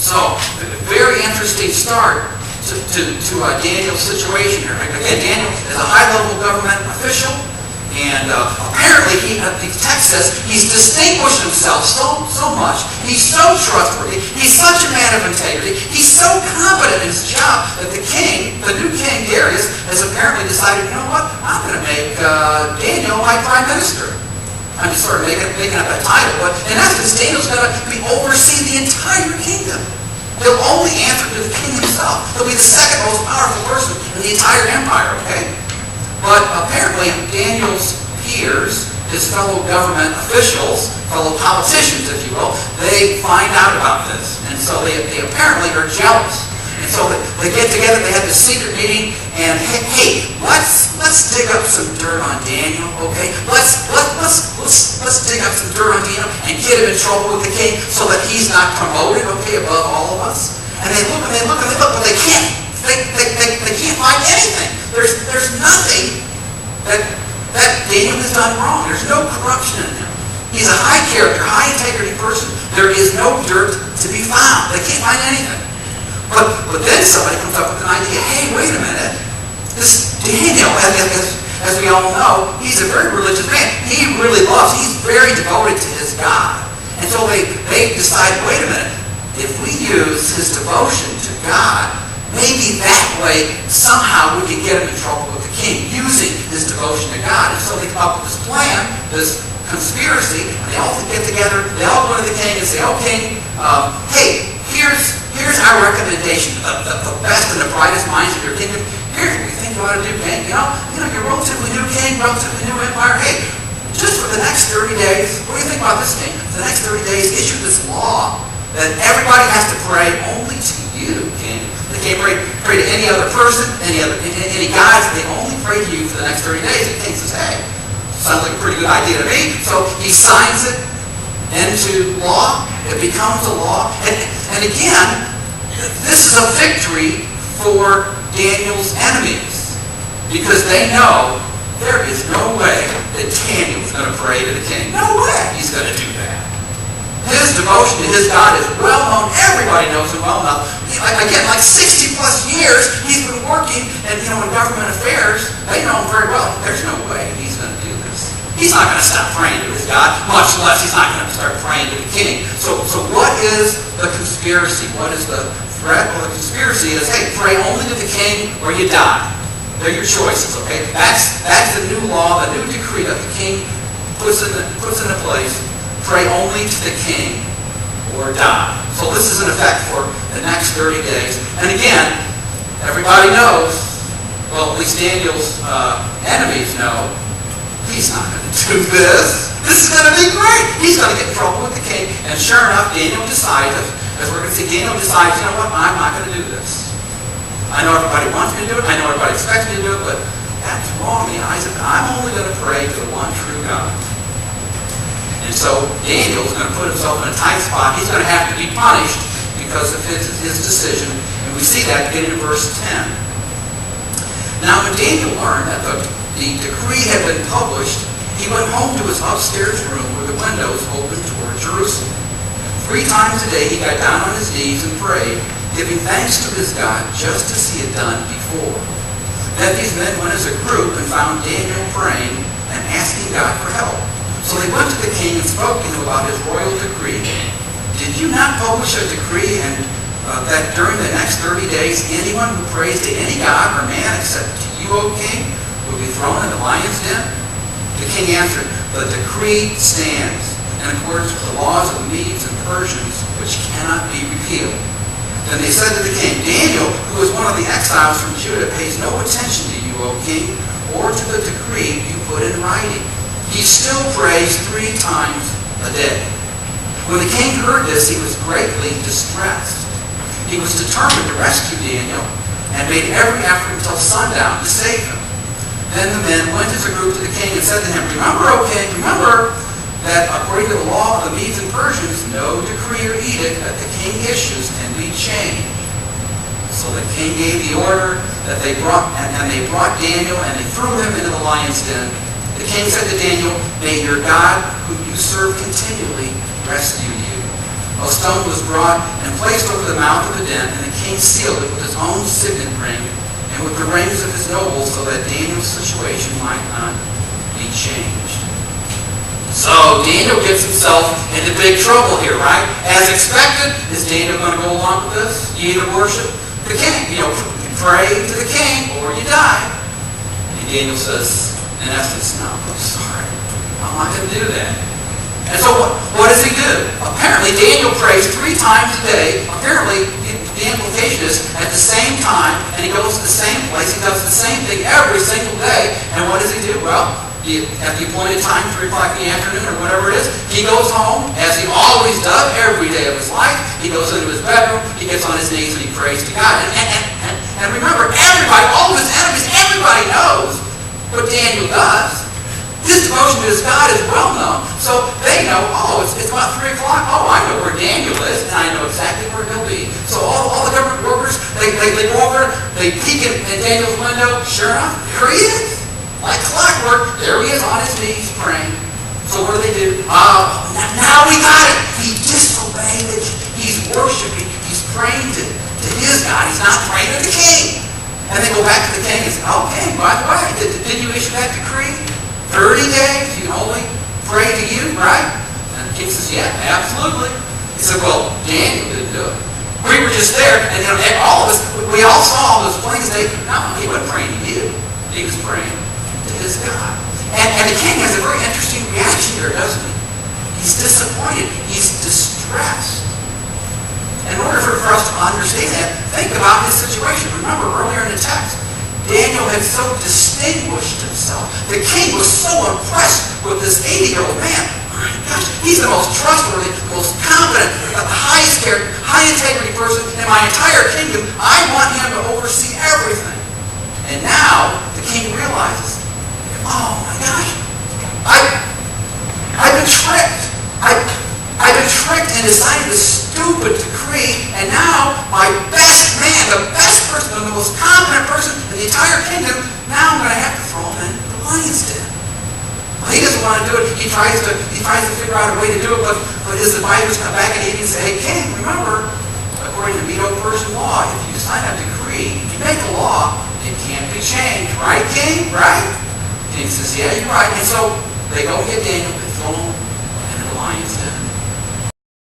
So, very interesting start to Daniel's situation here. Again, Daniel is a high-level government official, and apparently, the text says, he's distinguished himself so much. He's so trustworthy. He's such a man of integrity. He's so competent in his job that the new king, Darius, has apparently decided, you know what, I'm going to make Daniel my prime minister. I'm just sort of making up that title, but in essence, Daniel's going to oversee the entire kingdom. He'll only answer to the king himself. He'll be the second most powerful person in the entire empire, okay? But apparently, Daniel's peers, his fellow government officials, fellow politicians, if you will, they find out about this. And so they apparently are jealous. And so they get together, they have this secret meeting, and hey, let's dig up some dirt on Daniel, okay? Let's dig up some dirt on Daniel and get him in trouble with the king so that he's not promoted, okay, above all of us. And they look, but they can't. They can't find anything. There's nothing that Daniel has done wrong. There's no corruption in him. He's a high character, high integrity person. There is no dirt to be found. They can't find anything. But then somebody comes up with an idea. Hey, wait a minute. This Daniel, as we all know, he's a very religious man. He's very devoted to his God. And so they decide, wait a minute, if we use his devotion to God, maybe that way somehow we can get him in trouble with the king, using his devotion to God. And so they come up with this plan, this conspiracy, and they all get together, they all go to the king and say, oh, king, hey, here's our recommendation, the best and the brightest minds of your kingdom. Here's what we think you ought to do, king. You know, you're relatively new king, relatively new empire. Hey, just for the next 30 days, what do you think about this, king? For the next 30 days, issue this law that everybody has to pray only to you, king. They can't pray to any other person, any gods. They only pray to you for the next 30 days. The king says, hey, sounds like a pretty good idea to me. So he signs it into law. It becomes a law. And again, this is a victory for Daniel's enemies, because they know there is no way that Daniel's going to pray to the king. No way he's going to do that. His devotion to his God is well known. Everybody knows him well enough. Again, like 60 plus years, he's been working in government affairs. They know him very well. There's no way he's going to do this. He's not going to stop praying to his God, much less he's not going to start praying to the king. So what is the conspiracy? What is the threat? Well, the conspiracy is, hey, pray only to the king or you die. They're your choices, okay? That's the new law, the new decree that the king puts into place. Pray only to the king or die. So this is in effect for the next 30 days. And again, everybody knows, well, at least Daniel's enemies know, he's not going to do this. This is going to be great. He's going to get in trouble with the king. And sure enough, Daniel decides, as we're going to see, Daniel decides, you know what, I'm not going to do this. I know everybody wants me to do it. I know everybody expects me to do it, but that's wrong in the eyes of God. I'm only going to pray to the one true God. And so Daniel's going to put himself in a tight spot. He's going to have to be punished because of his decision. And we see that beginning in verse 10. Now when Daniel learned that the decree had been published, he went home to his upstairs room where the windows opened toward Jerusalem. 3 times a day he got down on his knees and prayed, giving thanks to his God just as he had done before. Then these men went as a group and found Daniel praying and asking God for help. So they went to the king and spoke to him about his royal decree. Did you not publish a decree and that during the next 30 days anyone who prays to any god or man except to you, O king, will be thrown in the lion's den? The king answered, the decree stands in accordance with the laws of the Medes and Persians, which cannot be repealed. Then they said to the king, Daniel, who is one of the exiles from Judah, pays no attention to you, O king, or to the decree you put in writing. He still prays 3 times a day. When the king heard this, he was greatly distressed. He was determined to rescue Daniel and made every effort until sundown to save him. Then the men went as a group to the king and said to him, remember, O king, remember that according to the law of the Medes and Persians, no decree or edict that the king issues can be changed. So the king gave the order that they brought Daniel and they threw him into the lion's den. The king said to Daniel, may your God, whom you serve continually, rescue you. A stone was brought and placed over the mouth of the den, and the king sealed it with his own signet ring and with the rings of his nobles, so that Daniel's situation might not be changed. So Daniel gets himself into big trouble here, right? As expected, is Daniel going to go along with this? You either worship the king, you pray to the king, or you die. And Daniel says, in essence, no, I'm sorry. I'm not going to do that. And so what does he do? Apparently, Daniel prays 3 times a day. Apparently, the implication is at the same time, and he goes to the same place. He does the same thing every single day. And what does he do? Well, at the appointed time, 3 o'clock in the afternoon or whatever it is, he goes home, as he always does every day of his life. He goes into his bedroom, he gets on his knees, and he prays to God. And remember, everybody, all of his enemies, everybody knows what Daniel does. His devotion to his God is well known. So they know, it's about 3 o'clock. Oh, I know where Daniel is, and I know exactly where he'll be. So all the government workers, they go over, they peek in Daniel's window. Sure enough, there he is. Like clockwork, there he is on his knees praying. So what do? Now we got it. He disobeyed it. He's worshiping. He's praying to his God. He's not praying to the king. And they go back to the king and say, okay, by the way, did you issue that decree? 30 days, you can only pray to you, right? And the king says, yeah, absolutely. He said, well, Daniel didn't do it. We were just there, and all of us, we all saw all those plain days. No, he wasn't praying to you. He was praying to his God. And the king has a very interesting reaction here, doesn't he? He's disappointed. He's distressed. In order for us to understand that, think about his situation. Remember, earlier in the text, Daniel had so distinguished himself. The king was so impressed with this 80-year-old man. My gosh, he's the most trustworthy, most confident, the highest character, high integrity person in my entire kingdom. I want him to oversee everything. And now the king realizes, oh my gosh, I've been tricked. I've been tricked into signing this stupid decree, and now my best man, the best person, the most confident person in the entire kingdom, now I'm going to have to throw him in the lion's den. Well, he doesn't want to do it. He tries to figure out a way to do it, but his advisors come back and he say, hey, king, remember, according to Medo-Persian law, if you sign a decree, if you make a law, it can't be changed. Right, king? Right? King says, yeah, you're right. And so they go get Daniel, they throw him in the lion's den.